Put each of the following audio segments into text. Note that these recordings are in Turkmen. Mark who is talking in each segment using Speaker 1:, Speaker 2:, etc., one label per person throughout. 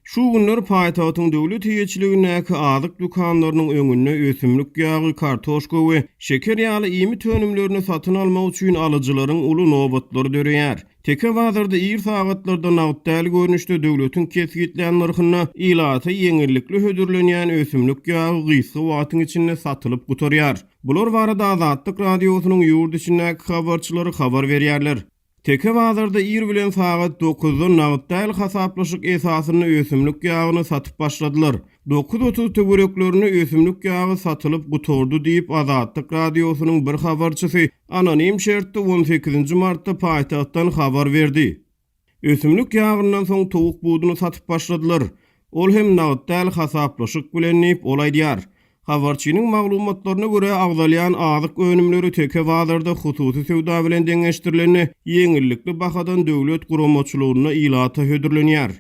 Speaker 1: Şu günler paýtagtyň döwlet hiýetçiligindäki azyk dukanlarynyň öňünde ösümlik ýagy, kartoşka we şeker ýaly ýemi tönümlerini satyn almak üçin alyjylaryň uly nobatlary döreýär. Teke bazarda ýyr sagatlarda nagd däl görnüşde döwletiň kesgitlen narhyna ilata ýeňillikli hödürlenýän ösümlik ýagy gysga wagtyň içinde satılıp gutarýar. Bular barada Azatlyk radiosynyň ýurt içindäki habarçylary habar berýärler. Teke bazarda ýyr bilen sagat 9-da nagd däl hasaplaşyk esasyny ösümlik ýagyny satyp başladylar. 9:30 töwereklerini ösümlik ýagy satılıp gutordy diýip Azatlyk radiosynyň bir habarçysy anonim şertde 18 martda paýtagtdan habar berdi. Ösümlik ýagyndan soň towuk buduny satyp başladylar. Ol hem nagd däl hasaplaşyk bilen nip olaýdýar. Habarçynyň maglumatlaryna görä agdalýan azyk önümleri teke bazarda hususy sowda bilen deňeşdirileni ýeňillikli bahadan döwlet guramaçylygyna ilata hödürlenýär.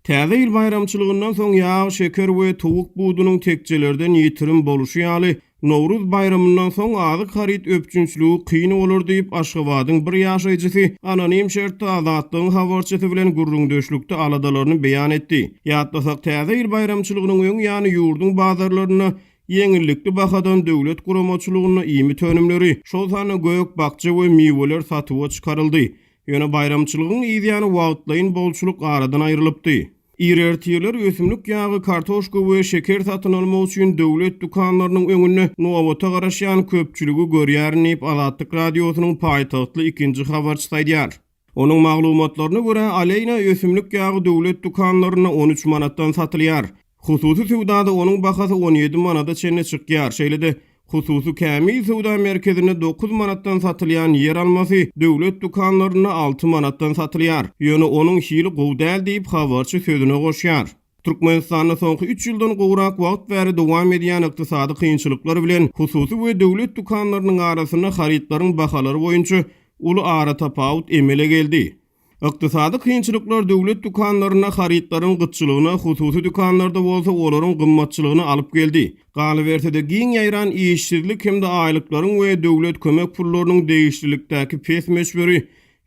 Speaker 1: Täze ýyl bayramçylygyndan soň ýağ, şeker we towuk budunyň tekçelerden ýitirim boluşy ýaly Nowruz bayramyndan soň azyk harit öpçünçligi kyn bolar diýip Aşgabatyň bir ýaşaýjysy anonim şertde Azatlygyň habarçysy bilen gurrundeşlikde aladalaryny beýan etdi. Ýatlasak täze ýyl bayramçylygynyň öňü ýany ýurdun bazarlaryna ýeňillikli bahadan döwlet guramaçylygyna ýemi tönümleri, şol sany göýök bakça we miweler satyp çykaryldy. Ýöne bayramçylygyň ýygyny wagtlaýyn bolçuluk aradan aýrylypdy. İrertiýler ösümlik ýagy, kartoşka we şeker satyn almak üçin döwlet dukanlarynyň öňünde nowata garaşýan köpçüligi görýärnip Azatlyk radiosynyň paýtagtly ikinji habarçysy aýdýar. Onuň maglumatlaryna görä aleyna ösümlik ýagy döwlet dukanlaryna 13 manatdan satylýar. Hususy sowdada onuň bahasy 17 manada çenne çykýar. Şeýlede hususy kämil sowda merkezine 9 manatdan satylýan yer almasy döwlet dukanlaryna 6 manatdan satylýar. Ýöne onuň hili gowy däl diýip habarçy sözüne goşýar. Türkmenistanda soňky 3 ýyldan gowrak wagt bäri dowam edýän ykdysady kynçylyklar bilen hususy we döwlet dukanlarynyň arasyna haritlaryň bahalary boýunça uly ara tapawut emele geldi. Ykdysady kynçylyklar döwlet dukanlaryna haritlaryň gytçylygyna, hususy dukanlarda bolsa olaryň gymmatçylygyna alyp geldi. Galybersede giň ýaýran işçilik hemde aýlyklaryň we döwlet kömek pullarynyň değişiklikdäki pes meşberi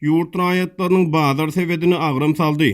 Speaker 1: ýurt raýatlarynyň bazar sebedini agram saldy.